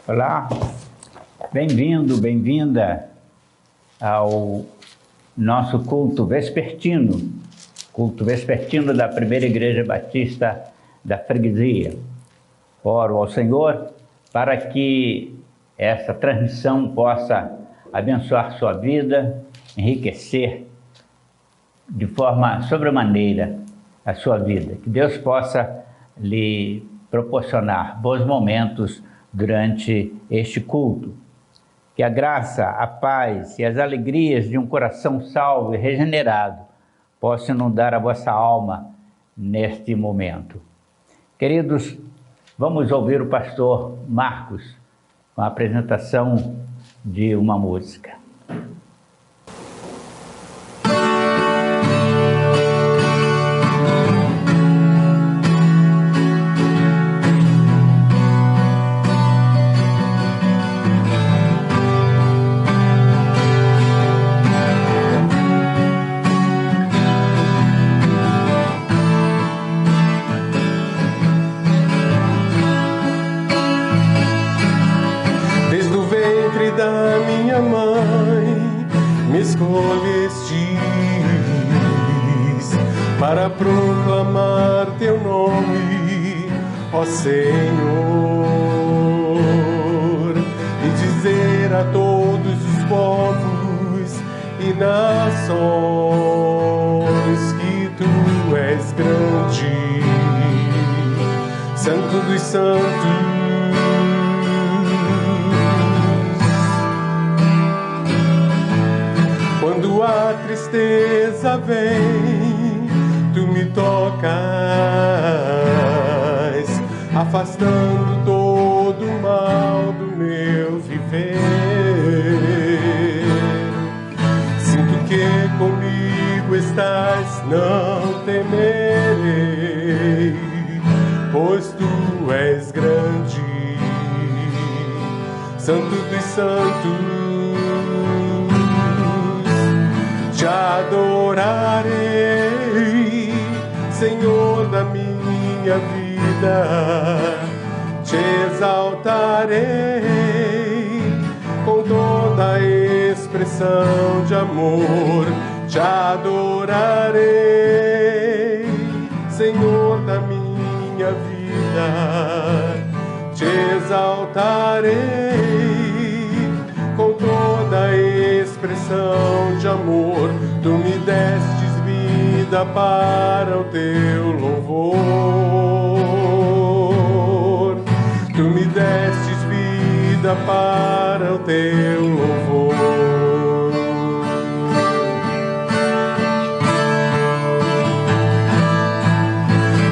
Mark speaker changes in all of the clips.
Speaker 1: Olá, bem-vindo, bem-vinda ao nosso culto vespertino da Primeira Igreja Batista da Freguesia. Oro ao Senhor para que essa transmissão possa abençoar sua vida, enriquecer de forma sobremaneira a sua vida. Que Deus possa lhe proporcionar bons momentos durante este culto. Que a graça, a paz e as alegrias de um coração salvo e regenerado possam inundar a vossa alma neste momento. Queridos, vamos ouvir o pastor Marcos com a apresentação de uma música.
Speaker 2: Para proclamar teu nome, ó Senhor, e dizer a todos os povos e nações que tu és grande, Santo dos Santos. Quando a tristeza vem, tu me tocas, afastando todo o mal do meu viver. Sinto que comigo estás, não temerei, pois tu és grande, Santo dos Santos. Te adorarei, Senhor da minha vida, te exaltarei com toda a expressão de amor. Te adorarei, Senhor da minha vida, te exaltarei com toda a expressão de amor. Tu me destes vida para o teu louvor. Tu me destes vida para o teu louvor.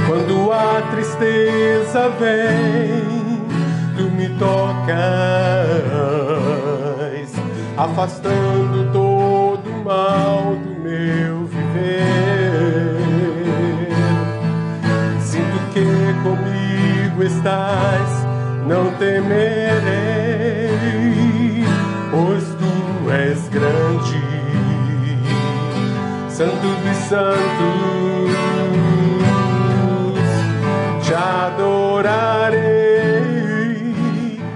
Speaker 2: Quando a tristeza vem, tu me tocas, afastando todo o mal do meu viver. Sinto que comigo estás, não temerei, pois tu és grande, Santo dos Santos. Te adorarei,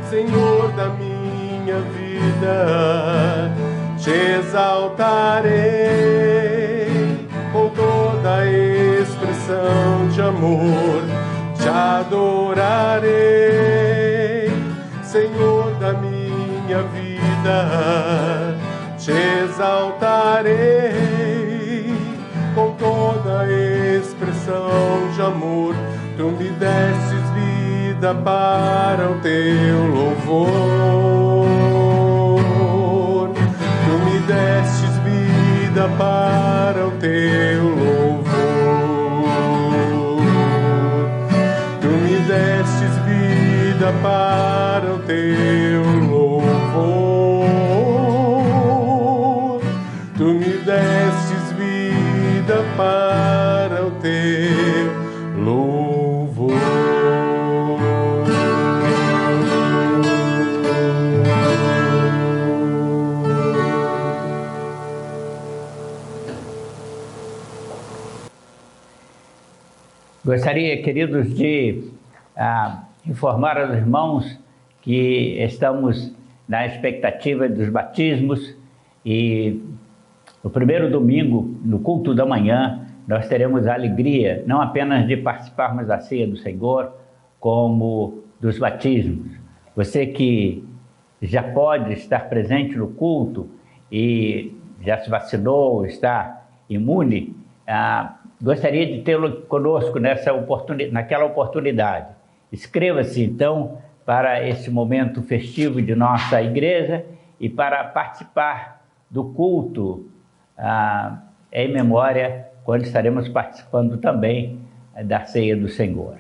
Speaker 2: Senhor da minha vida, te exaltarei com toda a expressão de amor. Te adorarei, Senhor da minha vida, te exaltarei com toda a expressão de amor. Tu me destes vida para o teu louvor. Tu me destes vida para o teu louvor. Tu me destes vida para o teu louvor. Tu me destes vida para o teu louvor.
Speaker 1: Gostaria, queridos, de informar aos irmãos que estamos na expectativa dos batismos e no primeiro domingo, no culto da manhã, nós teremos a alegria não apenas de participarmos da ceia do Senhor, como dos batismos. Você que já pode estar presente no culto e já se vacinou, está imune, gostaria de tê-lo conosco naquela oportunidade. Inscreva-se então para esse momento festivo de nossa igreja e para participar do culto em memória, quando estaremos participando também da ceia do Senhor.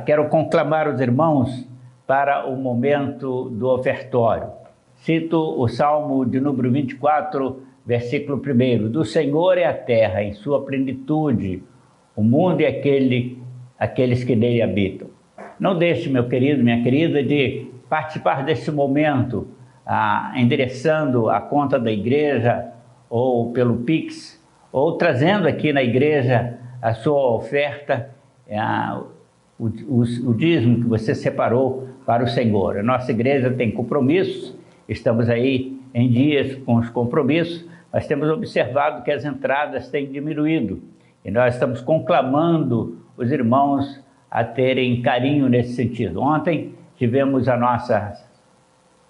Speaker 1: Quero conclamar os irmãos para o momento do ofertório. Cito o Salmo de número 24, versículo 1. Do Senhor é a terra em sua plenitude, o mundo e aqueles que nele habitam. Não deixe, meu querido, minha querida, de participar desse momento, endereçando a conta da igreja, ou pelo Pix, ou trazendo aqui na igreja a sua oferta, o dízimo que você separou para o Senhor. A nossa igreja tem compromissos, estamos aí em dias com os compromissos, mas temos observado que as entradas têm diminuído e nós estamos conclamando os irmãos a terem carinho nesse sentido. Ontem tivemos a nossa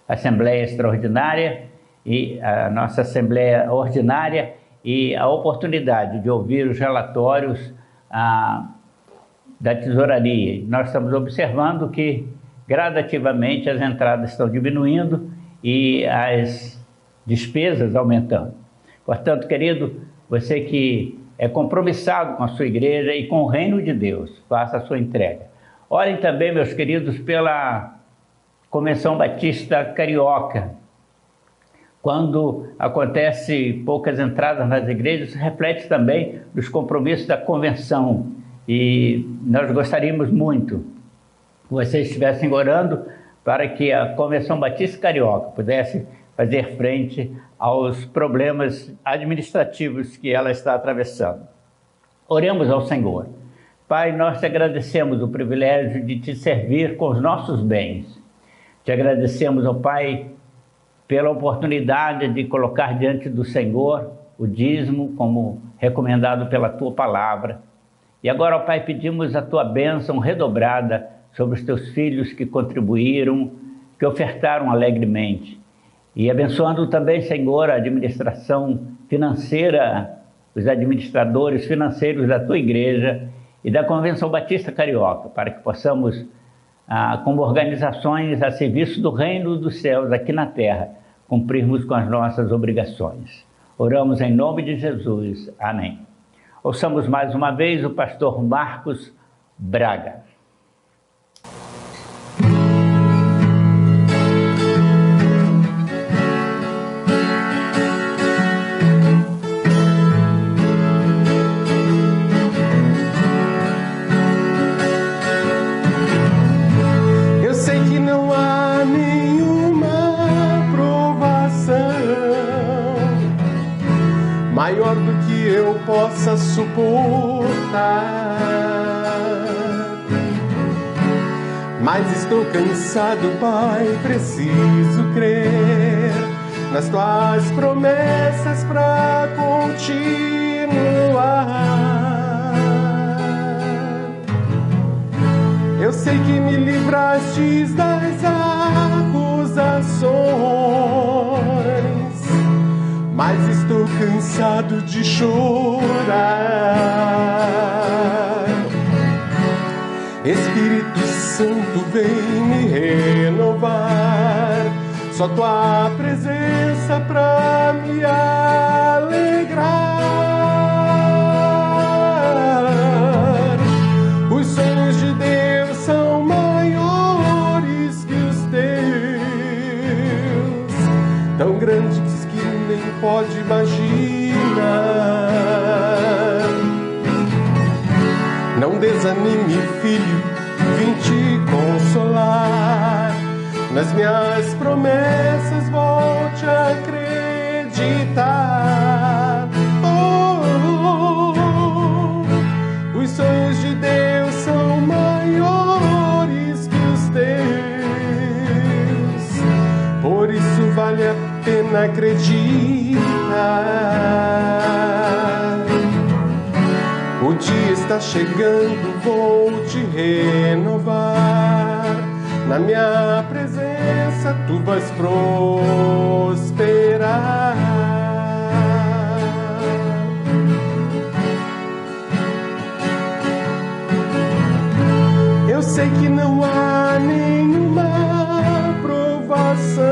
Speaker 1: Assembleia Extraordinária e a nossa Assembleia Ordinária e a oportunidade de ouvir os relatórios da tesouraria. Nós estamos observando que gradativamente as entradas estão diminuindo e as despesas aumentando. Portanto, querido, você que é compromissado com a sua igreja e com o reino de Deus, faça a sua entrega. Orem também, meus queridos, pela Convenção Batista Carioca. Quando acontece poucas entradas nas igrejas, isso reflete também nos compromissos da convenção. E nós gostaríamos muito que vocês estivessem orando para que a Convenção Batista Carioca pudesse fazer frente aos problemas administrativos que ela está atravessando. Oremos ao Senhor. Pai, nós te agradecemos o privilégio de te servir com os nossos bens. Te agradecemos, ó Pai, pela oportunidade de colocar diante do Senhor o dízimo como recomendado pela Tua Palavra. E agora, ó Pai, pedimos a Tua bênção redobrada sobre os Teus filhos que contribuíram, que ofertaram alegremente. E abençoando também, Senhor, a administração financeira, os administradores financeiros da Tua Igreja e da Convenção Batista Carioca, para que possamos, como organizações a serviço do Reino dos Céus aqui na Terra, cumprirmos com as nossas obrigações. Oramos em nome de Jesus. Amém. Ouçamos mais uma vez o pastor Marcos Braga.
Speaker 2: Maior do que eu possa suportar, mas estou cansado, Pai, preciso crer nas Tuas promessas pra continuar. Eu sei que me livraste das acusações, mas estou cansado de chorar. Espírito Santo, vem me renovar. Só Tua presença pra me alegrar. Os sonhos de Deus são maiores que os teus, tão grandes pode imaginar. Não desanime, filho, vim te consolar. Nas minhas promessas volte a acreditar. Os sonhos de Deus são maiores que os teus, acredita. O dia está chegando, vou te renovar. Na minha presença tu vais prosperar. Eu sei que não há nenhuma provação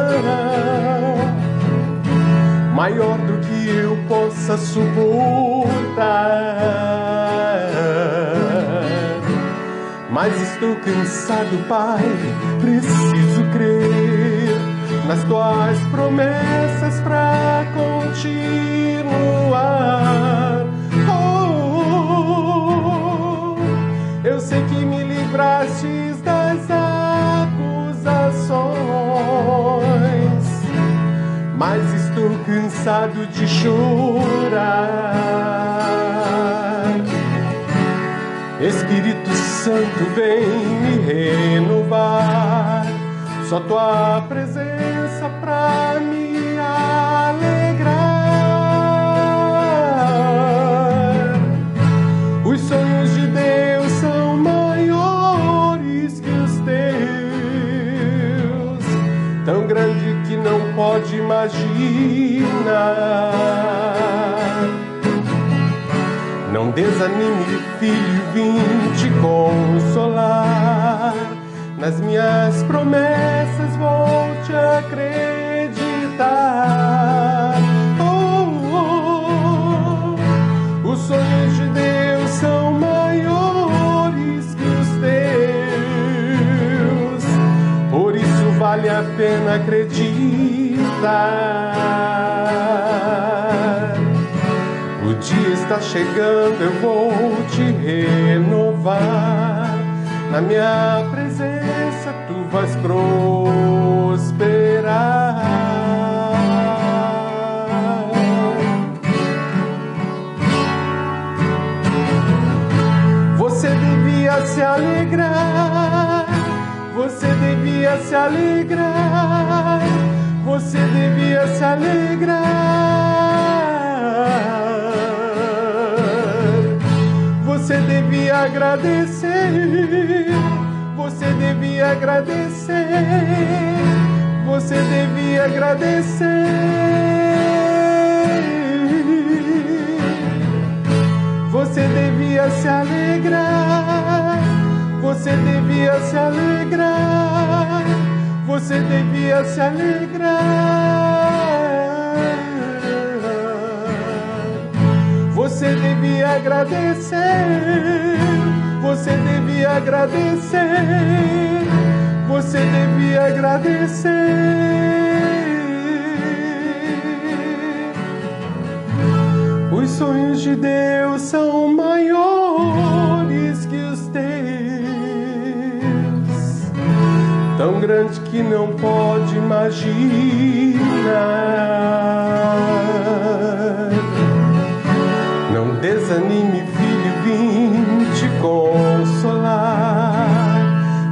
Speaker 2: maior do que eu possa suportar. Mas estou cansado, Pai, preciso crer nas tuas promessas pra continuar. Eu sei que me livrastes das acusações, mas estou cansado de chorar. Espírito Santo, vem me renovar. Só tua presença pra me alegrar. Os sonhos de Deus são maiores que os teus, tão grande que não pode imaginar. Não desanime, filho, vim te consolar. Nas minhas promessas vou te acreditar. Os sonhos de Deus são maiores que os teus, por isso vale a pena acreditar. O dia está chegando, eu vou te renovar. Na minha presença tu vais prosperar. Você devia se alegrar. Você devia se alegrar. Você devia se alegrar. Você devia agradecer, você devia agradecer, você devia agradecer. Você devia se alegrar, você devia se alegrar, você devia se alegrar. Você devia agradecer, você devia agradecer, você devia agradecer. Os sonhos de Deus são maiores que os teus, tão grande que não pode imaginar. Não desanime, filho, vim te consolar.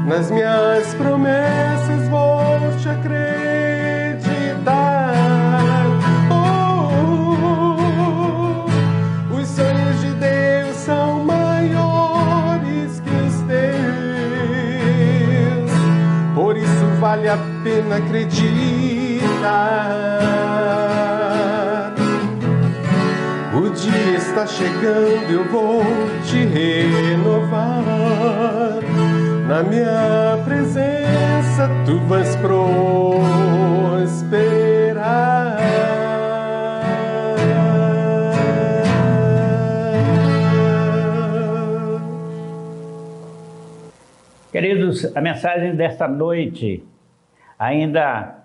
Speaker 2: Nas minhas promessas vou te acreditar. Os sonhos de Deus são maiores que os teus, por isso vale a pena acreditar. O dia está chegando, eu vou te renovar. Na minha presença tu vais prosperar.
Speaker 1: Queridos, a mensagem desta noite ainda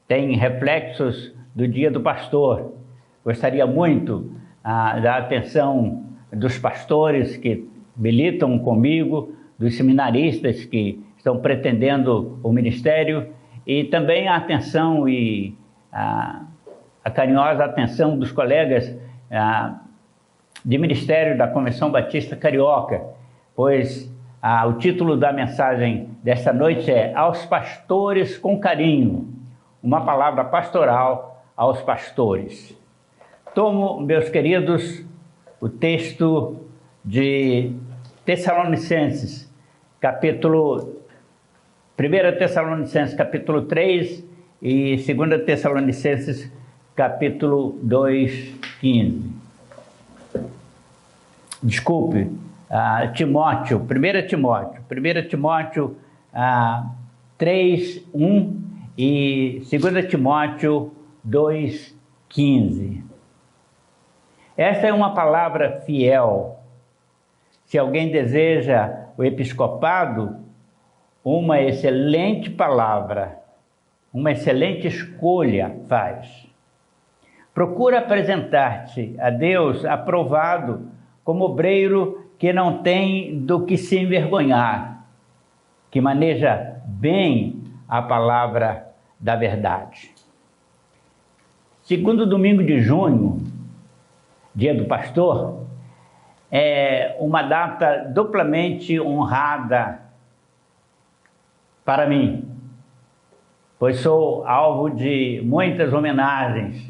Speaker 1: tem reflexos do Dia do Pastor. Gostaria muito da atenção dos pastores que militam comigo, dos seminaristas que estão pretendendo o ministério, e também a atenção e a carinhosa atenção dos colegas de ministério da Convenção Batista Carioca, pois o título da mensagem desta noite é Aos Pastores com Carinho, uma palavra pastoral aos pastores. Tomo, meus queridos, o texto de Tessalonicenses, capítulo 1 Tessalonicenses, capítulo 3 e 2 Tessalonicenses, capítulo 2, 15. Desculpe, Timóteo, 1 Timóteo 3, 1 e 2 Timóteo 2, 15. Esta é uma palavra fiel. Se alguém deseja o episcopado, uma excelente palavra, uma excelente escolha faz. Procura apresentar-te a Deus aprovado como obreiro que não tem do que se envergonhar, que maneja bem a palavra da verdade. Segundo domingo de junho, dia do pastor, é uma data duplamente honrada para mim, pois sou alvo de muitas homenagens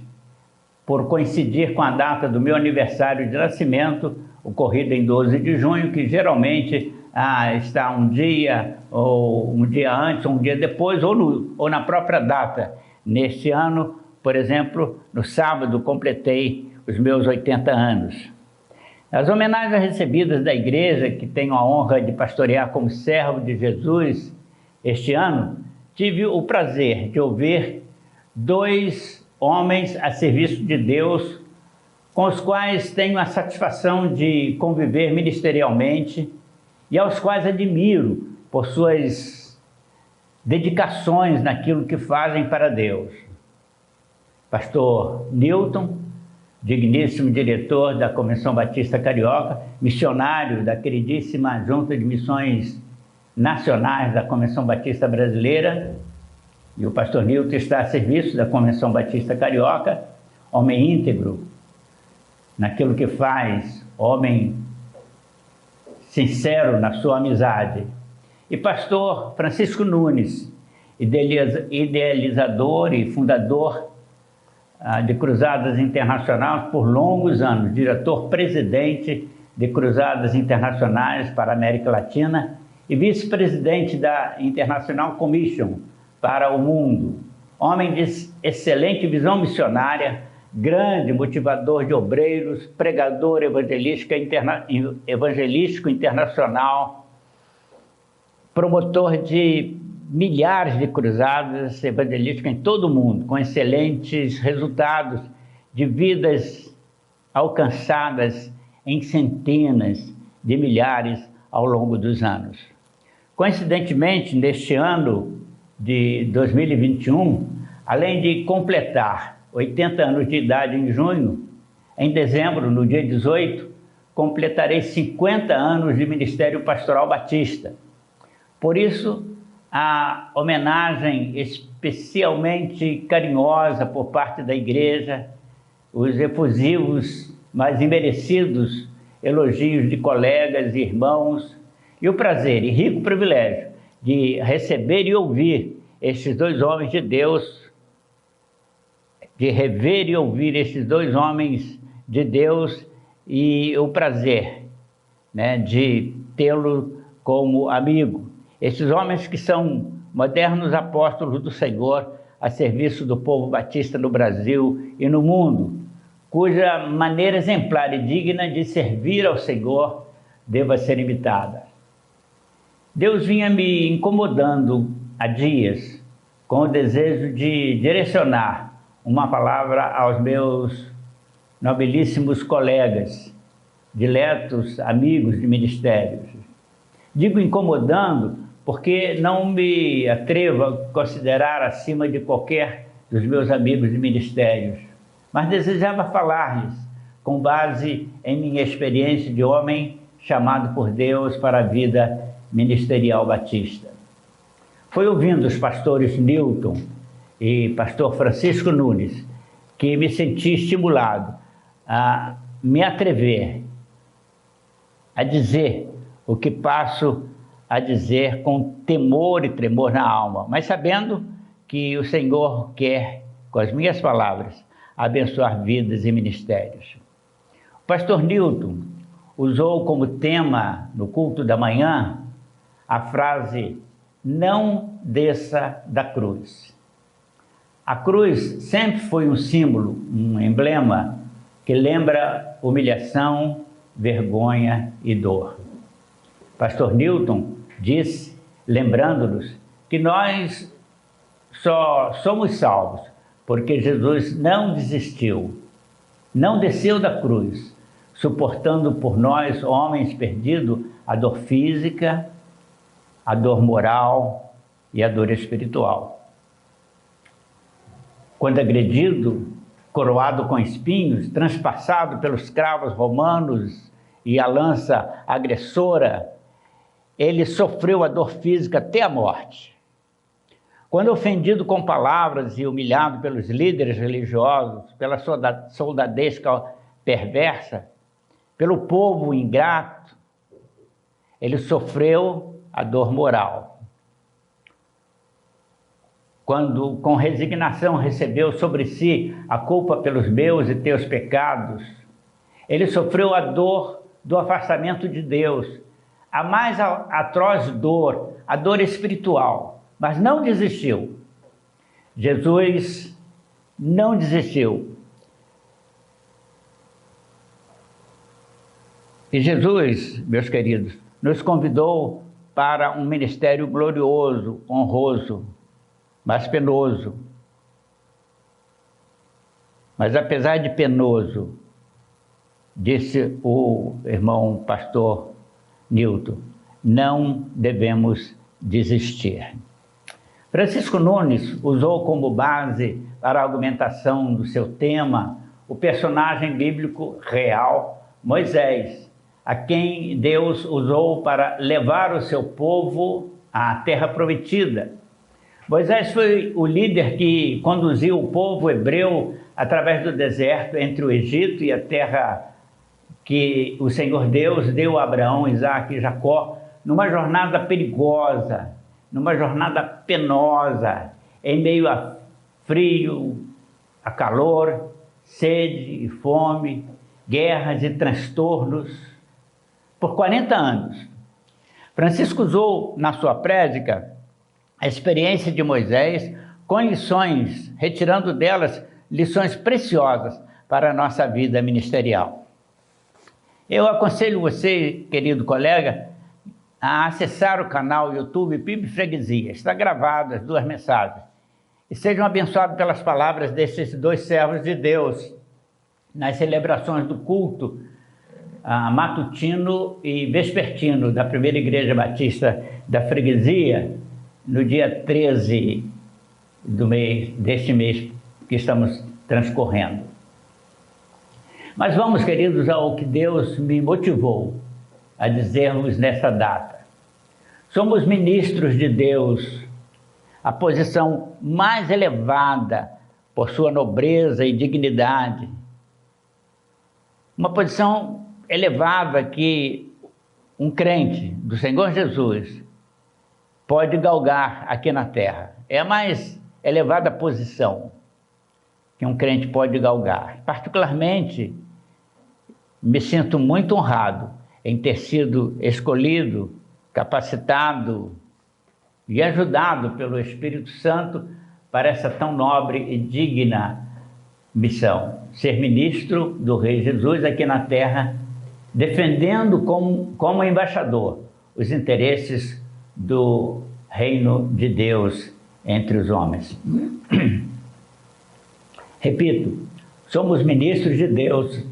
Speaker 1: por coincidir com a data do meu aniversário de nascimento, ocorrido em 12 de junho, que geralmente está um dia, ou um dia antes, ou um dia depois, ou na própria data. Neste ano, por exemplo, no sábado, completei os meus 80 anos. As homenagens recebidas da igreja, que tenho a honra de pastorear como servo de Jesus, este ano, tive o prazer de ouvir dois homens a serviço de Deus, com os quais tenho a satisfação de conviver ministerialmente e aos quais admiro por suas dedicações naquilo que fazem para Deus. Pastor Newton, digníssimo diretor da Convenção Batista Carioca, missionário da queridíssima Junta de Missões Nacionais da Convenção Batista Brasileira, e o pastor Newton está a serviço da Convenção Batista Carioca, homem íntegro naquilo que faz, homem sincero na sua amizade. E pastor Francisco Nunes, idealizador e fundador de Cruzadas Internacionais por longos anos, diretor-presidente de Cruzadas Internacionais para a América Latina e vice-presidente da International Commission para o mundo. Homem de excelente visão missionária, grande motivador de obreiros, pregador evangelístico internacional, promotor de milhares de cruzadas evangelísticas em todo o mundo, com excelentes resultados de vidas alcançadas em centenas de milhares ao longo dos anos. Coincidentemente, neste ano de 2021, além de completar 80 anos de idade em junho, em dezembro, no dia 18, completarei 50 anos de Ministério Pastoral Batista. Por isso, a homenagem especialmente carinhosa por parte da igreja, os efusivos, mas imerecidos elogios de colegas e irmãos, e o prazer e rico privilégio de receber e ouvir estes dois homens de Deus, de rever e ouvir estes dois homens de Deus, e o prazer, de tê-lo como amigo. Estes homens que são modernos apóstolos do Senhor a serviço do povo batista no Brasil e no mundo, cuja maneira exemplar e digna de servir ao Senhor deva ser imitada. Deus vinha me incomodando há dias com o desejo de direcionar uma palavra aos meus nobilíssimos colegas, diletos amigos de ministérios. Digo incomodando porque não me atrevo a considerar acima de qualquer dos meus amigos de ministérios, mas desejava falar-lhes com base em minha experiência de homem chamado por Deus para a vida ministerial batista. Foi ouvindo os pastores Newton e pastor Francisco Nunes que me senti estimulado a me atrever a dizer o que passo a dizer com temor e tremor na alma, mas sabendo que o Senhor quer com as minhas palavras, abençoar vidas e ministérios. O pastor Newton usou como tema no culto da manhã a frase: não desça da cruz. A cruz sempre foi um símbolo, um emblema que lembra humilhação, vergonha e dor. Pastor Newton disse, lembrando-nos, que nós só somos salvos porque Jesus não desistiu, não desceu da cruz, suportando por nós, homens perdidos, a dor física, a dor moral e a dor espiritual. Quando agredido, coroado com espinhos, transpassado pelos cravos romanos e a lança agressora, ele sofreu a dor física até a morte. Quando ofendido com palavras e humilhado pelos líderes religiosos, pela soldadesca perversa, pelo povo ingrato, ele sofreu a dor moral. Quando com resignação recebeu sobre si a culpa pelos meus e teus pecados, ele sofreu a dor do afastamento de Deus, a mais atroz dor, a dor espiritual, mas não desistiu. Jesus não desistiu. E Jesus, meus queridos, nos convidou para um ministério glorioso, honroso, mas penoso. Mas apesar de penoso, disse o irmão pastor Newton, não devemos desistir. Francisco Nunes usou como base para a argumentação do seu tema o personagem bíblico real, Moisés, a quem Deus usou para levar o seu povo à terra prometida. Moisés foi o líder que conduziu o povo hebreu através do deserto entre o Egito e a terra que o Senhor Deus deu a Abraão, Isaque e Jacó, numa jornada perigosa, numa jornada penosa, em meio a frio, a calor, sede e fome, guerras e transtornos, por 40 anos. Francisco usou na sua prédica a experiência de Moisés com lições, retirando delas lições preciosas para a nossa vida ministerial. Eu aconselho você, querido colega, a acessar o canal YouTube PIB Freguesia. Está gravado as duas mensagens. E sejam abençoados pelas palavras desses dois servos de Deus nas celebrações do culto matutino e vespertino da Primeira Igreja Batista da Freguesia, no dia 13 deste mês que estamos transcorrendo. Mas vamos, queridos, ao que Deus me motivou a dizermos nessa data. Somos ministros de Deus, a posição mais elevada por sua nobreza e dignidade. Uma posição elevada que um crente do Senhor Jesus pode galgar aqui na terra. É a mais elevada posição que um crente pode galgar. Particularmente, me sinto muito honrado em ter sido escolhido, capacitado e ajudado pelo Espírito Santo para essa tão nobre e digna missão. Ser ministro do Rei Jesus aqui na terra, defendendo como embaixador os interesses do reino de Deus entre os homens. Repito, somos ministros de Deus,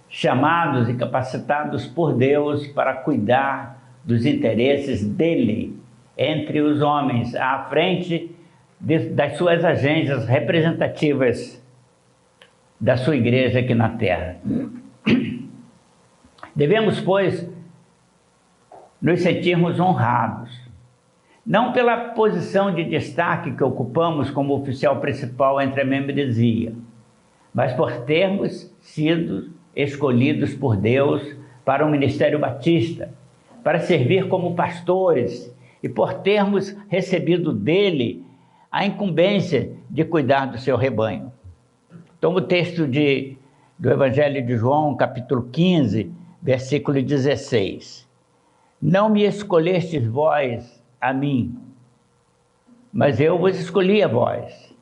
Speaker 1: chamados e capacitados por Deus para cuidar dos interesses dele entre os homens, à frente das suas agências representativas da sua igreja aqui na terra. Devemos, pois, nos sentirmos honrados, não pela posição de destaque que ocupamos como oficial principal entre a membresia, mas por termos sido escolhidos por Deus para o ministério batista, para servir como pastores, e por termos recebido dele a incumbência de cuidar do seu rebanho. Então, o texto do Evangelho de João, capítulo 15, versículo 16. Não me escolhestes vós a mim, mas eu vos escolhi a vós,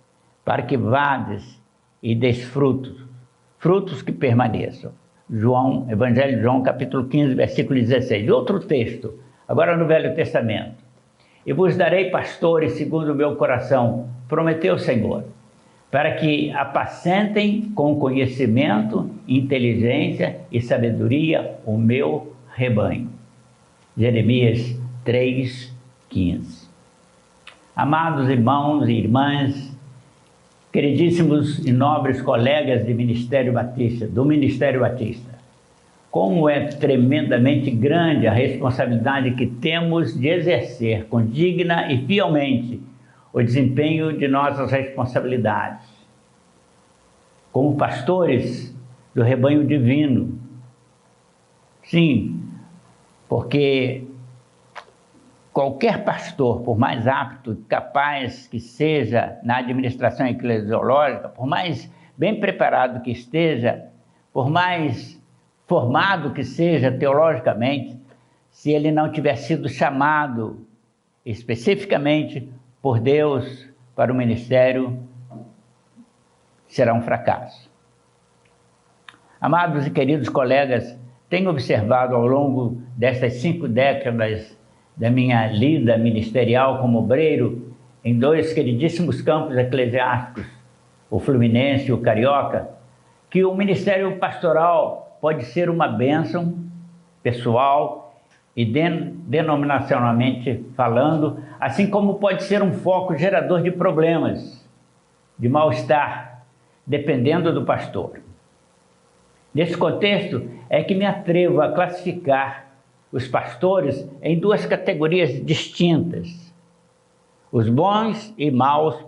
Speaker 1: para que vades e deis frutos, frutos que permaneçam. Evangelho de João, capítulo 15, versículo 16. Outro texto, agora no Velho Testamento. E vos darei pastores segundo o meu coração, prometeu o Senhor, para que apacentem com conhecimento, inteligência e sabedoria o meu rebanho. Jeremias 3:15. Amados irmãos e irmãs, queridíssimos e nobres colegas do Ministério Batista, como é tremendamente grande a responsabilidade que temos de exercer com digna e fielmente o desempenho de nossas responsabilidades como pastores do rebanho divino. Sim, porque qualquer pastor, por mais apto e capaz que seja na administração eclesiológica, por mais bem preparado que esteja, por mais formado que seja teologicamente, se ele não tiver sido chamado especificamente por Deus para o ministério, será um fracasso. Amados e queridos colegas, tenho observado ao longo destas 5 décadas da minha lida ministerial como obreiro em 2 queridíssimos campos eclesiásticos, o Fluminense e o Carioca, que o ministério pastoral pode ser uma bênção pessoal e denominacionalmente falando, assim como pode ser um foco gerador de problemas, de mal-estar, dependendo do pastor. Nesse contexto é que me atrevo a classificar os pastores em 2 categorias distintas: os bons e maus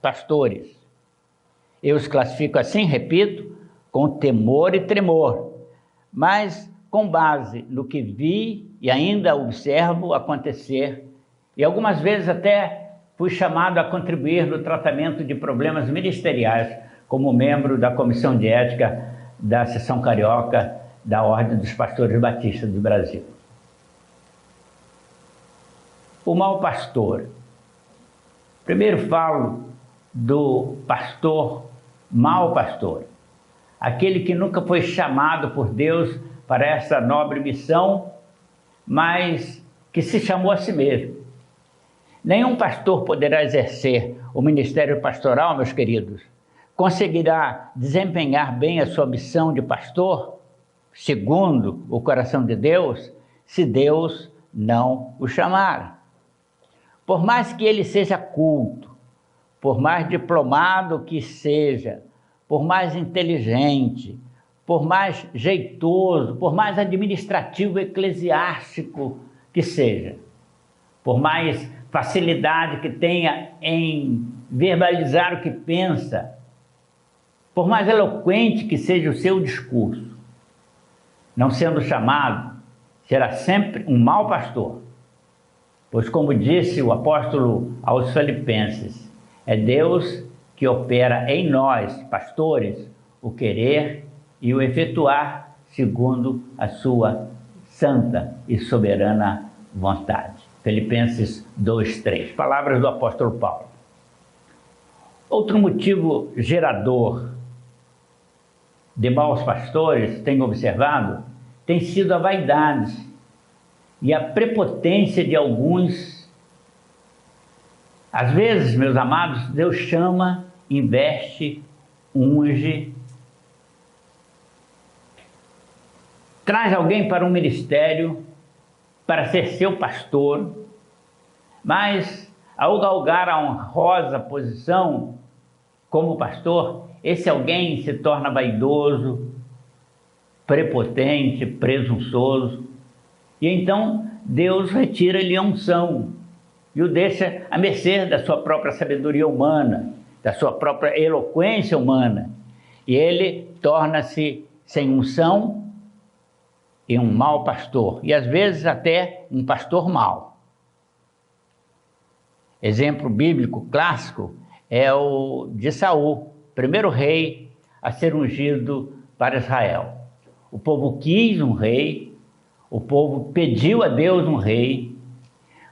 Speaker 1: pastores. Eu os classifico assim, repito, com temor e tremor, mas com base no que vi e ainda observo acontecer, e algumas vezes até fui chamado a contribuir no tratamento de problemas ministeriais como membro da Comissão de Ética da Seção Carioca da Ordem dos Pastores Batistas do Brasil. O mau pastor. Primeiro falo do pastor, mau pastor, aquele que nunca foi chamado por Deus para essa nobre missão, mas que se chamou a si mesmo. Nenhum pastor poderá exercer o ministério pastoral, meus queridos, conseguirá desempenhar bem a sua missão de pastor, segundo o coração de Deus, se Deus não o chamar. Por mais que ele seja culto, por mais diplomado que seja, por mais inteligente, por mais jeitoso, por mais administrativo eclesiástico que seja, por mais facilidade que tenha em verbalizar o que pensa, por mais eloquente que seja o seu discurso, não sendo chamado, será sempre um mau pastor. Pois, como disse o apóstolo aos Filipenses, é Deus que opera em nós, pastores, o querer e o efetuar segundo a sua santa e soberana vontade. Filipenses 2:3, palavras do apóstolo Paulo. Outro motivo gerador de maus pastores, tenho observado, tem sido a vaidade e a prepotência de alguns. Às vezes, meus amados, Deus chama, investe, unge, traz alguém para um ministério, para ser seu pastor, mas ao galgar a honrosa posição como pastor, esse alguém se torna vaidoso, prepotente, presunçoso, e então Deus retira-lhe a unção e o deixa à mercê da sua própria sabedoria humana, da sua própria eloquência humana, e ele torna-se sem unção e um mau pastor, e às vezes até um pastor mau. exemplo bíblico clássico é o de Saul, primeiro rei a ser ungido para Israel. O povo quis um rei, o povo pediu a Deus um rei,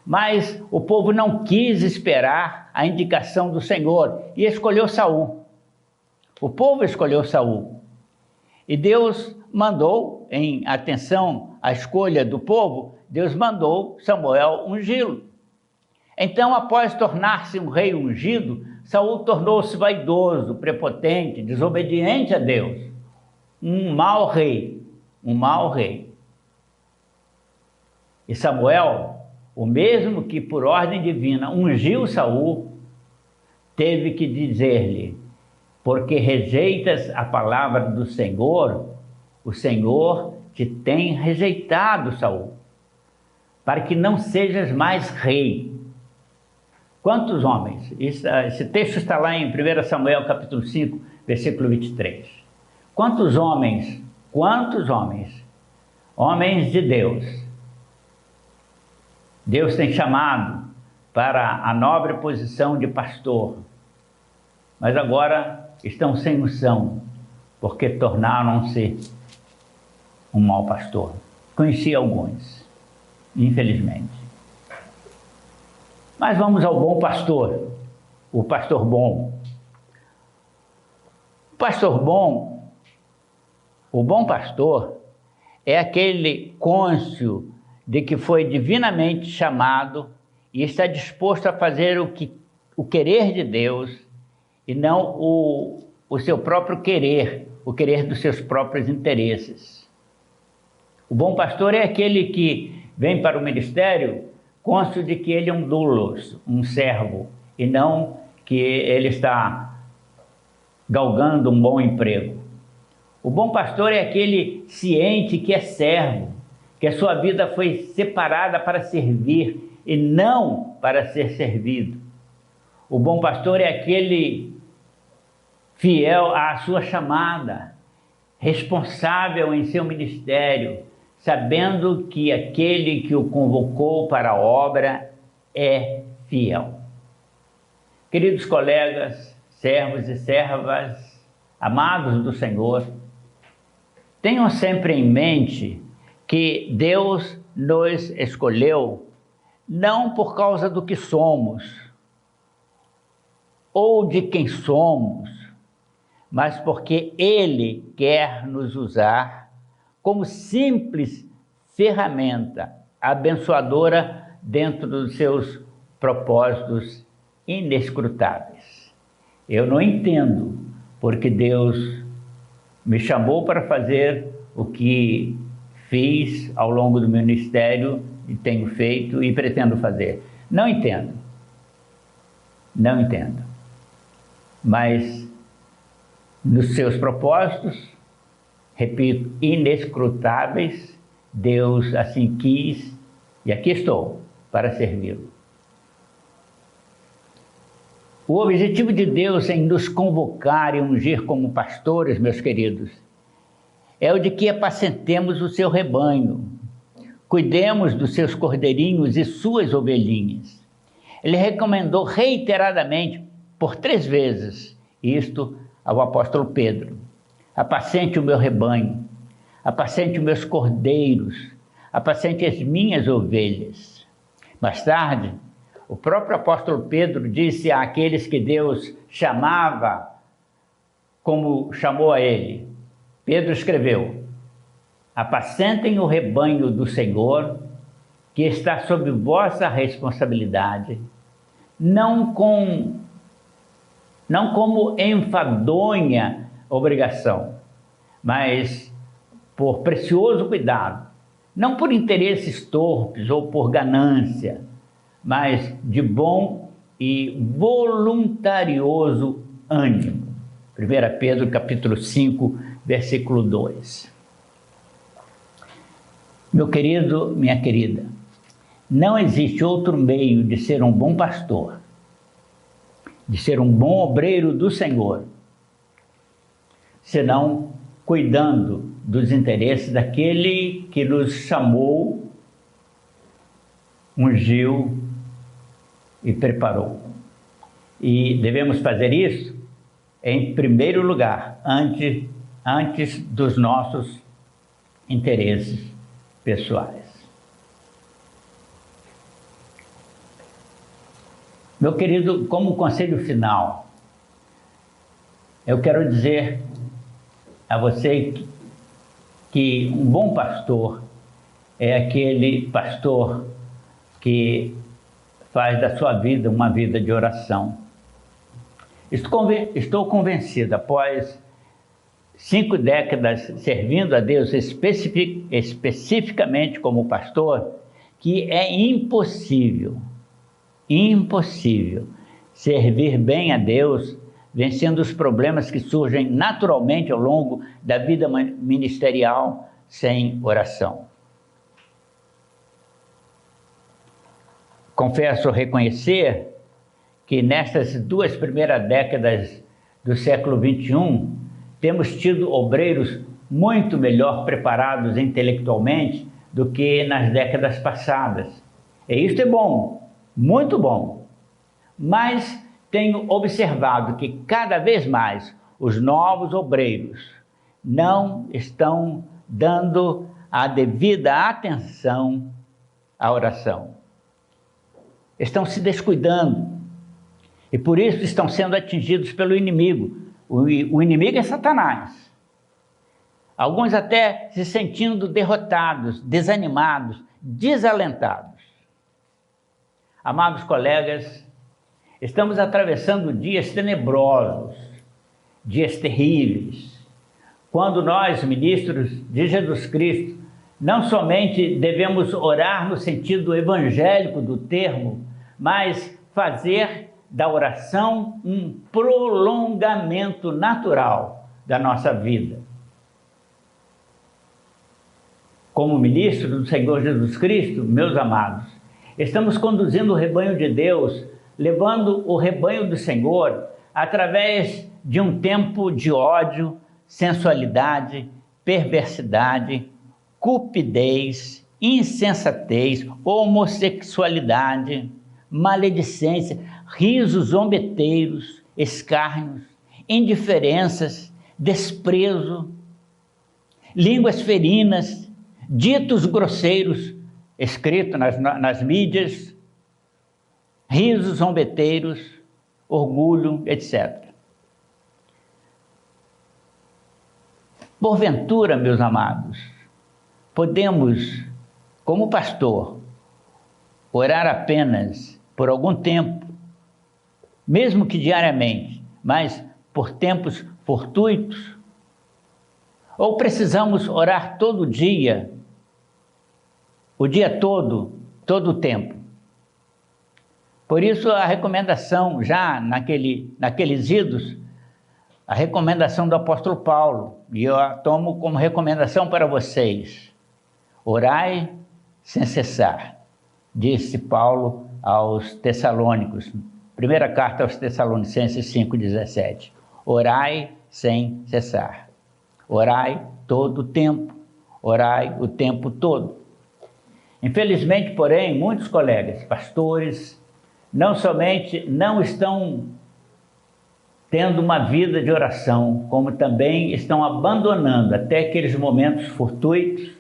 Speaker 1: mas o povo não quis esperar a indicação do Senhor e escolheu Saul. O povo escolheu Saul. E Deus mandou, em atenção à escolha do povo, Deus mandou Samuel ungí-lo. Então, após tornar-se um rei ungido, Saul tornou-se vaidoso, prepotente, desobediente a Deus. Um mau rei, um mau rei. E Samuel, o mesmo que por ordem divina ungiu Saul, teve que dizer-lhe: porque rejeitas a palavra do Senhor, o Senhor te tem rejeitado, Saul, para que não sejas mais rei. Quantos homens? Esse texto está lá em 1 Samuel capítulo 5, versículo 23. Quantos homens, homens de Deus, Deus tem chamado para a nobre posição de pastor, mas agora estão sem unção, porque tornaram-se um mau pastor. Conheci alguns, infelizmente. Mas vamos ao bom pastor, o pastor bom. O pastor bom, o bom pastor, é aquele cônscio de que foi divinamente chamado e está disposto a fazer o querer de Deus e não o seu próprio querer, o querer dos seus próprios interesses. O bom pastor é aquele que vem para o ministério cônscio de que ele é um doulos, um servo, e não que ele está galgando um bom emprego. O bom pastor é aquele ciente que é servo, que a sua vida foi separada para servir e não para ser servido. O bom pastor é aquele fiel à sua chamada, responsável em seu ministério, sabendo que aquele que o convocou para a obra é fiel. Queridos colegas, servos e servas, amados do Senhor, tenham sempre em mente que Deus nos escolheu não por causa do que somos ou de quem somos, mas porque Ele quer nos usar como simples ferramenta abençoadora dentro dos seus propósitos inescrutáveis. Eu não entendo porque Deus me chamou para fazer o que fiz ao longo do meu ministério e tenho feito e pretendo fazer. Não entendo. Não entendo. Mas nos seus propósitos, repito, inescrutáveis, Deus assim quis e aqui estou para servi-lo. O objetivo de Deus em nos convocar e ungir como pastores, meus queridos, é o de que apacentemos o seu rebanho, cuidemos dos seus cordeirinhos e suas ovelhinhas. Ele recomendou reiteradamente, por 3 vezes, isto ao apóstolo Pedro: apacente o meu rebanho, apacente os meus cordeiros, apacente as minhas ovelhas. Mais tarde, o próprio apóstolo Pedro disse àqueles que Deus chamava como chamou a ele. Pedro escreveu: apacentem o rebanho do Senhor, que está sob vossa responsabilidade, não como enfadonha obrigação, mas por precioso cuidado, não por interesses torpes ou por ganância, mas de bom e voluntarioso ânimo. 1 Pedro capítulo 5, versículo 2. Meu querido, minha querida, não existe outro meio de ser um bom pastor, de ser um bom obreiro do Senhor, senão cuidando dos interesses daquele que nos chamou, ungiu e preparou. E devemos fazer isso em primeiro lugar, antes dos nossos interesses pessoais. Meu querido, como conselho final, eu quero dizer a você que um bom pastor é aquele pastor que faz da sua vida uma vida de oração. Estou convencido, após 5 décadas servindo a Deus especificamente como pastor, que é impossível servir bem a Deus, vencendo os problemas que surgem naturalmente ao longo da vida ministerial sem oração. Confesso reconhecer que nestas 2 primeiras décadas do século XXI, temos tido obreiros muito melhor preparados intelectualmente do que nas décadas passadas. E isso é bom, muito bom. Mas tenho observado que cada vez mais os novos obreiros não estão dando a devida atenção à oração. Estão se descuidando e por isso estão sendo atingidos pelo inimigo. O inimigo é Satanás. Alguns até se sentindo derrotados, desanimados, desalentados. Amados colegas, estamos atravessando dias tenebrosos, dias terríveis, quando nós, ministros de Jesus Cristo, não somente devemos orar no sentido evangélico do termo, mas fazer da oração um prolongamento natural da nossa vida. Como ministro do Senhor Jesus Cristo, meus amados, estamos conduzindo o rebanho de Deus, levando o rebanho do Senhor através de um tempo de ódio, sensualidade, perversidade, cupidez, insensatez, homossexualidade, maledicência, risos zombeteiros, escárnios, indiferenças, desprezo, línguas ferinas, ditos grosseiros, escrito nas mídias, risos zombeteiros, orgulho, etc. Porventura, meus amados, podemos, como pastor, orar apenas por algum tempo, mesmo que diariamente, mas por tempos fortuitos? Ou precisamos orar todo dia, o dia todo o tempo? Por isso a recomendação, já naqueles idos, a recomendação do apóstolo Paulo, e eu a tomo como recomendação para vocês: orai sem cessar, disse Paulo aos Tessalônicos, primeira carta aos Tessalonicenses 5,17. Orai sem cessar, orai todo o tempo, orai o tempo todo. Infelizmente, porém, muitos colegas, pastores, não somente não estão tendo uma vida de oração, como também estão abandonando até aqueles momentos fortuitos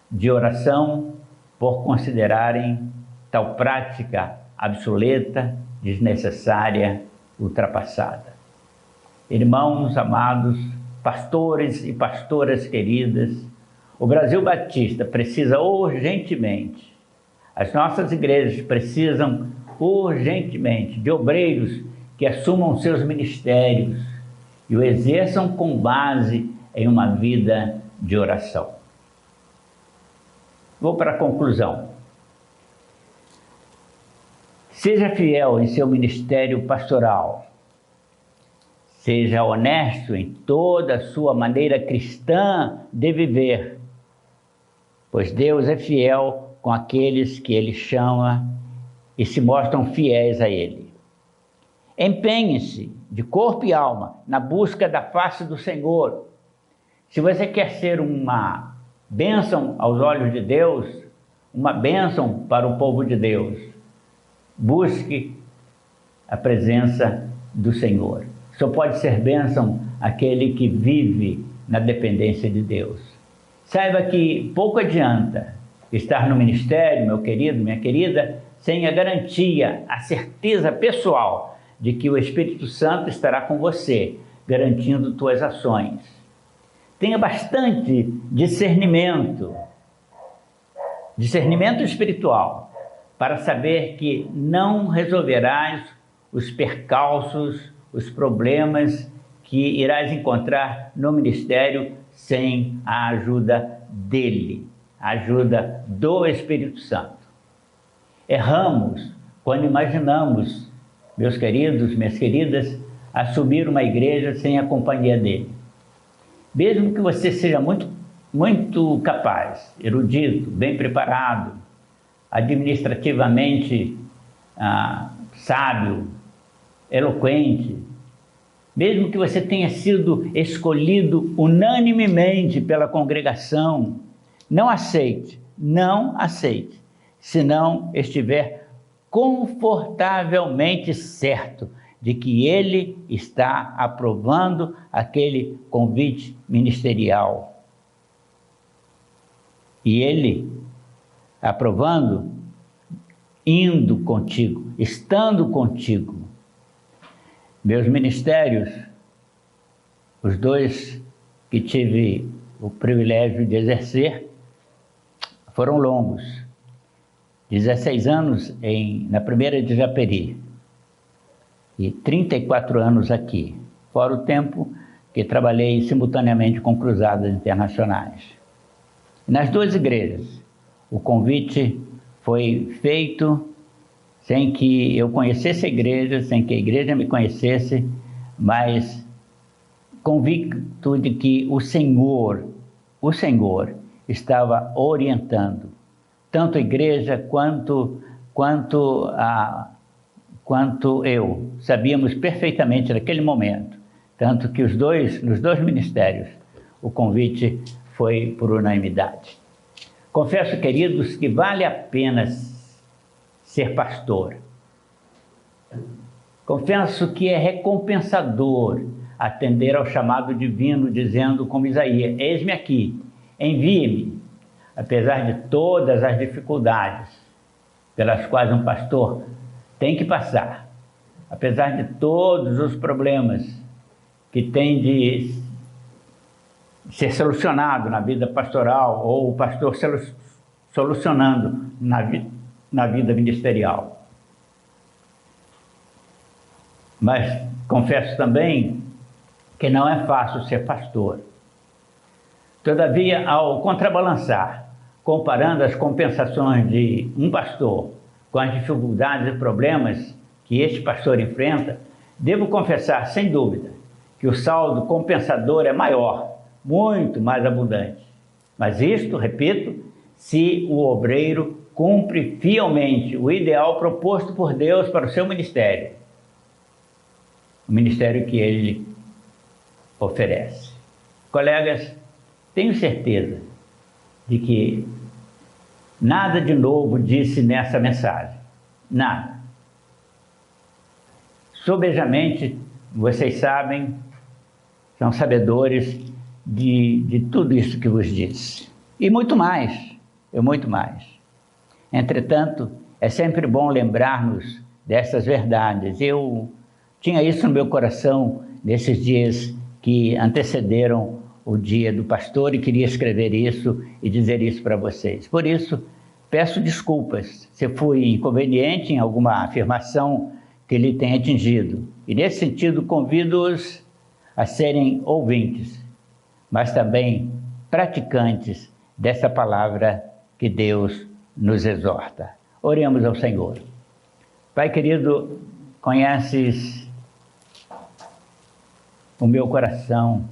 Speaker 1: de oração por considerarem tal prática obsoleta, desnecessária, ultrapassada. Irmãos amados, pastores e pastoras queridas, o Brasil Batista precisa urgentemente, as nossas igrejas precisam urgentemente de obreiros que assumam seus ministérios e o exerçam com base em uma vida de oração. Vou para a conclusão. Seja fiel em seu ministério pastoral. Seja honesto em toda a sua maneira cristã de viver, pois Deus é fiel com aqueles que Ele chama e se mostram fiéis a Ele. Empenhe-se de corpo e alma na busca da face do Senhor. Se você quer ser uma bênção aos olhos de Deus, uma bênção para o povo de Deus, busque a presença do Senhor. Só pode ser bênção aquele que vive na dependência de Deus. Saiba que pouco adianta estar no ministério, meu querido, minha querida, sem a garantia, a certeza pessoal de que o Espírito Santo estará com você, garantindo tuas ações. Tenha bastante discernimento espiritual, para saber que não resolverás os percalços, os problemas que irás encontrar no ministério sem a ajuda dele, a ajuda do Espírito Santo. Erramos quando imaginamos, meus queridos, minhas queridas, assumir uma igreja sem a companhia dele. Mesmo que você seja muito capaz, erudito, bem preparado, administrativamente sábio, eloquente, mesmo que você tenha sido escolhido unanimemente pela congregação, não aceite, se não estiver confortavelmente certo de que ele está aprovando aquele convite ministerial. E ele aprovando, indo contigo, estando contigo. Meus ministérios, os dois que tive o privilégio de exercer, foram longos. 16 anos na primeira de Japeri e 34 anos aqui, fora o tempo que trabalhei simultaneamente com cruzadas internacionais. E nas duas igrejas, o convite foi feito sem que eu conhecesse a igreja, sem que a igreja me conhecesse, mas convicto de que o Senhor estava orientando tanto a igreja quanto eu. Sabíamos perfeitamente naquele momento, tanto que nos dois ministérios, o convite foi por unanimidade. Confesso, queridos, que vale a pena ser pastor. Confesso que é recompensador atender ao chamado divino, dizendo como Isaías: eis-me aqui, envie-me. Apesar de todas as dificuldades pelas quais um pastor tem que passar, apesar de todos os problemas que tem de ser solucionado na vida pastoral, ou o pastor solucionando na vida ministerial. Mas confesso também que não é fácil ser pastor. Todavia, ao contrabalançar, comparando as compensações de um pastor com as dificuldades e problemas que este pastor enfrenta, devo confessar, sem dúvida, que o saldo compensador é maior, muito mais abundante. Mas isto, repito, se o obreiro cumpre fielmente o ideal proposto por Deus para o seu ministério, o ministério que ele oferece. Colegas, tenho certeza de que nada de novo disse nessa mensagem. Nada. Sobejamente, vocês sabem, são sabedores de tudo isso que vos disse. E muito mais, muito mais. Entretanto, é sempre bom lembrarmos dessas verdades. Eu tinha isso no meu coração nesses dias que antecederam o dia do pastor e queria escrever isso e dizer isso para vocês. Por isso, peço desculpas se fui inconveniente em alguma afirmação que lhe tenha atingido. E nesse sentido, convido-os a serem ouvintes, mas também praticantes dessa palavra que Deus nos exorta. Oremos ao Senhor. Pai querido, conheces o meu coração,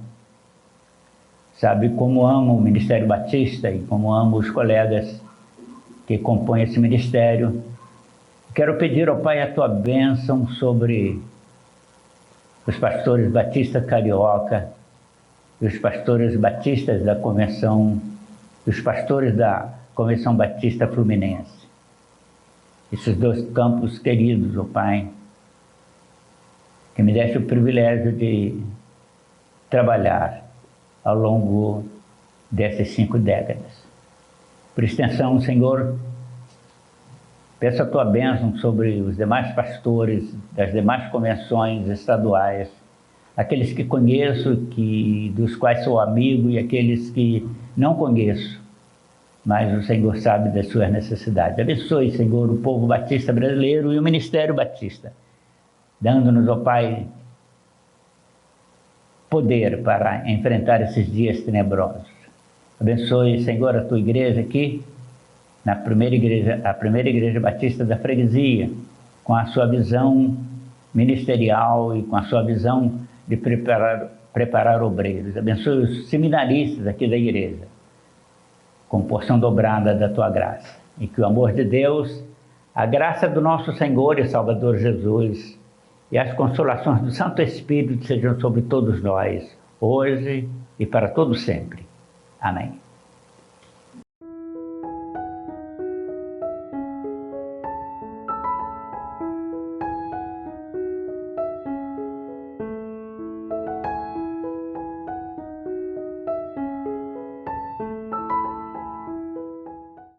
Speaker 1: sabe como amo o Ministério Batista e como amo os colegas que compõem esse ministério. Quero pedir ao Pai a Tua bênção sobre os pastores batistas carioca, os pastores batistas da convenção, os pastores da Convenção Batista Fluminense. esses dois campos queridos, ó Pai, que me deste o privilégio de trabalhar ao longo dessas 5 décadas. Por extensão, Senhor, peço a Tua bênção sobre os demais pastores das demais convenções estaduais, aqueles que conheço, dos quais sou amigo, e aqueles que não conheço, mas o Senhor sabe das suas necessidades. Abençoe, Senhor, o povo batista brasileiro e o Ministério Batista, dando-nos, ó Pai, poder para enfrentar esses dias tenebrosos. Abençoe, Senhor, a Tua igreja aqui, a primeira igreja batista da freguesia, com a sua visão ministerial e com a sua visão de preparar obreiros. Abençoe os seminaristas aqui da igreja, com porção dobrada da Tua graça. E que o amor de Deus, a graça do nosso Senhor e Salvador Jesus e as consolações do Santo Espírito sejam sobre todos nós, hoje e para todo sempre. Amém.